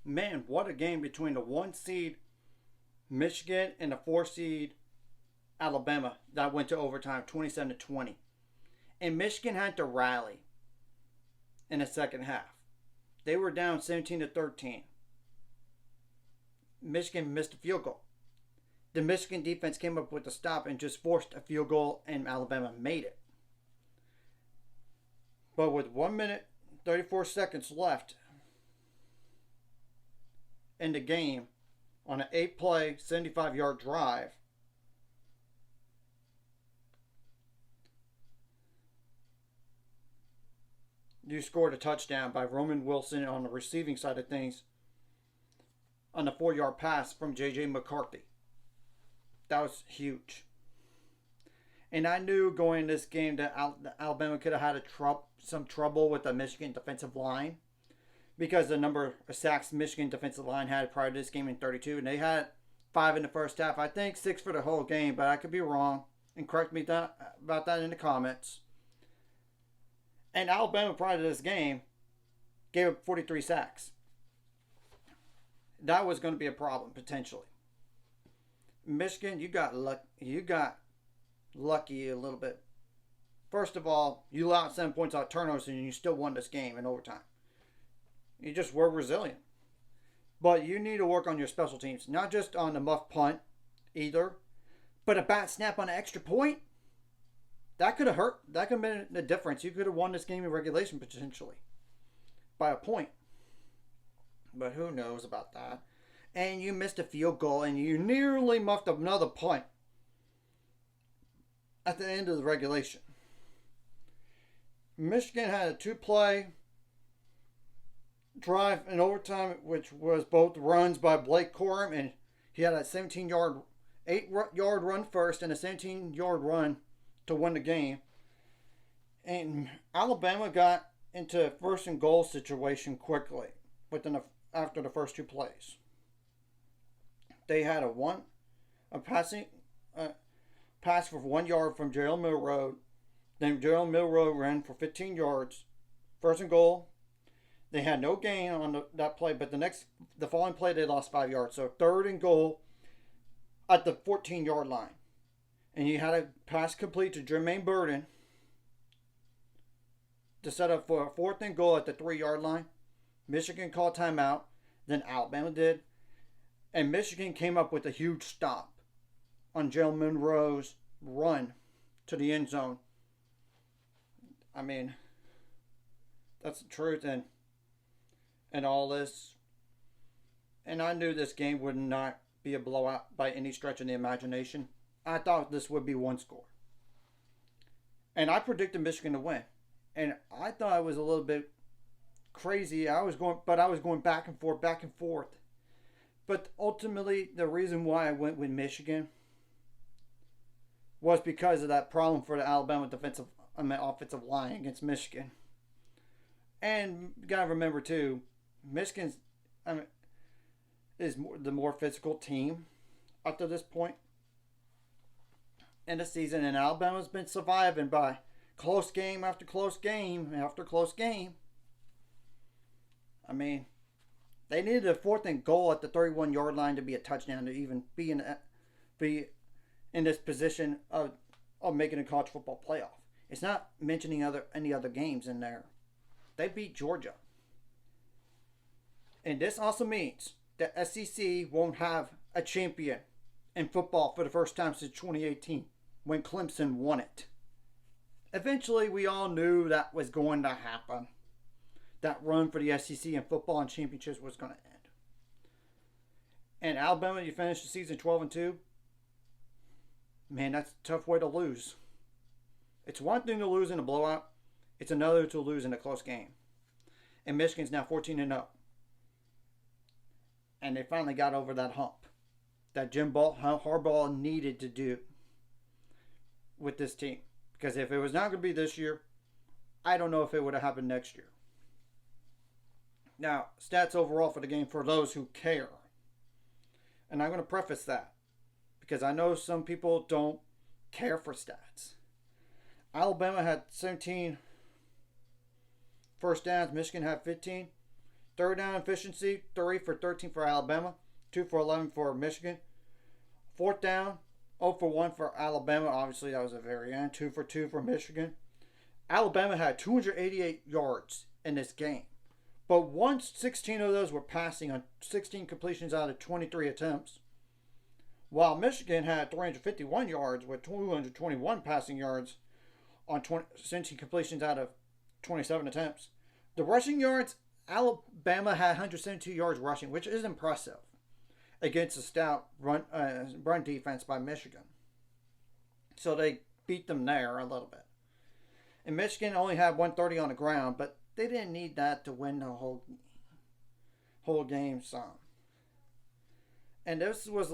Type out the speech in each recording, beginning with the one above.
Man, what a game between the 1 seed Michigan and the 4 seed Alabama that went to overtime 27-20. And Michigan had to rally in the second half. They were down 17-13. Michigan missed a field goal. The Michigan defense came up with a stop and just forced a field goal, and Alabama made it. But with 1 minute 34 seconds left in the game, on an 8-play, 75-yard drive, you scored a touchdown by Roman Wilson on the receiving side of things on the 4-yard pass from J.J. McCarthy. That was huge. And I knew going this game that Alabama could have had some trouble with the Michigan defensive line, because the number of sacks Michigan defensive line had prior to this game in 32, and they had 5 in the first half. I think 6 for the whole game, but I could be wrong. And correct me about that in the comments. And Alabama prior to this game gave up 43 sacks. That was going to be a problem potentially. Michigan, you got lucky a little bit. First of all, you allowed 7 points out of turnovers and you still won this game in overtime. You just were resilient. But you need to work on your special teams. Not just on the muff punt either, but a bad snap on an extra point. That could have hurt. That could have been the difference. You could have won this game in regulation potentially by a point. But who knows about that. And you missed a field goal and you nearly muffed up another punt at the end of the regulation. Michigan had a 2-play drive in overtime, which was both runs by Blake Corum, and he had a 8-yard run first and a 17-yard run to win the game. And Alabama got into a first and goal situation quickly after the first 2 plays. They had a pass for 1 yard from Jalen Milroe. Then Jalen Milroe ran for 15 yards. First and goal. They had no gain on that play, but the following play they lost 5 yards. So 3rd and goal at the 14-yard line. And you had a pass complete to Jermaine Burton to set up for a 4th and goal at the 3-yard line. Michigan called timeout. Then Alabama did. And Michigan came up with a huge stop on Jalen Monroe's run to the end zone. I mean, that's the truth and all this. And I knew this game would not be a blowout by any stretch of the imagination. I thought this would be 1 score. And I predicted Michigan to win. And I thought it was a little bit crazy. I was going back and forth. But ultimately, the reason why I went with Michigan was because of that problem for the Alabama offensive line against Michigan. And you gotta remember too, Michigan is the more physical team up to this point in the season, and Alabama's been surviving by close game after close game after close game. I mean, they needed a 4th and goal at the 31-yard line to be a touchdown to even be in this position of making a college football playoff. It's not mentioning any other games in there. They beat Georgia. And this also means that SEC won't have a champion in football for the first time since 2018 when Clemson won it. Eventually, we all knew that was going to happen. That run for the SEC in football and championships was going to end. And Alabama, you finished the season 12-2. Man, that's a tough way to lose. It's one thing to lose in a blowout. It's another to lose in a close game. And Michigan's now 14-0. And they finally got over that hump that Jim Harbaugh needed to do with this team. Because if it was not going to be this year, I don't know if it would have happened next year. Now, stats overall for the game for those who care. And I'm going to preface that because I know some people don't care for stats. Alabama had 17 first downs. Michigan had 15. Third down efficiency, 3 for 13 for Alabama, 2 for 11 for Michigan. Fourth down, 0 for 1 for Alabama. Obviously, that was at the very end. 2 for 2 for Michigan. Alabama had 288 yards in this game. But 16 of those were passing on 16 completions out of 23 attempts. While Michigan had 351 yards with 221 passing yards on 16 completions out of 27 attempts. The rushing yards, Alabama had 172 yards rushing, which is impressive against a stout run defense by Michigan. So they beat them there a little bit. And Michigan only had 130 on the ground, but they didn't need that to win the whole game some. And this was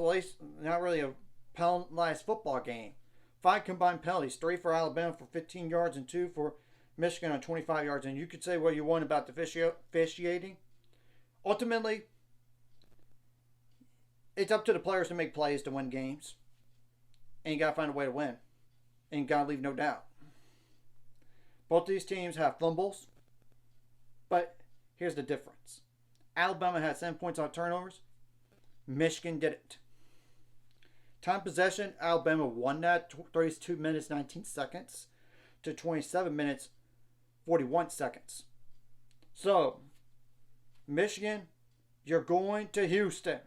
not really a penalized football game. 5 combined penalties, 3 for Alabama for 15 yards and 2 for Michigan on 25 yards. And you could say what you want about the officiating. Ultimately, it's up to the players to make plays to win games. And you got to find a way to win. And you got to leave no doubt. Both these teams have fumbles. But here's the difference. Alabama had 7 points on turnovers. Michigan didn't. Time possession, Alabama won that 32 minutes 19 seconds to 27 minutes 41 seconds. So, Michigan, you're going to Houston.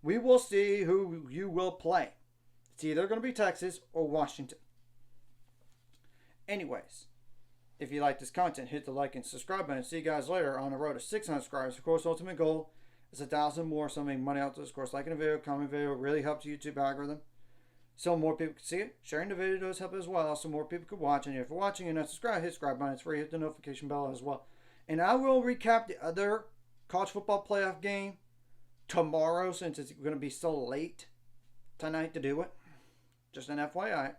We will see who you will play. It's either going to be Texas or Washington. Anyways, if you like this content, hit the like and subscribe button. See you guys later on the road to 600 subscribers. Of course, ultimate goal is 1,000 more, so make money out of this. Of course, liking the video, commenting the video really helps the YouTube algorithm. So more people can see it. Sharing the video does help as well, so more people can watch. And if you're watching and not subscribed, hit the subscribe button. It's free. Hit the notification bell as well. And I will recap the other college football playoff game tomorrow, since it's going to be so late tonight to do it. Just an FYI.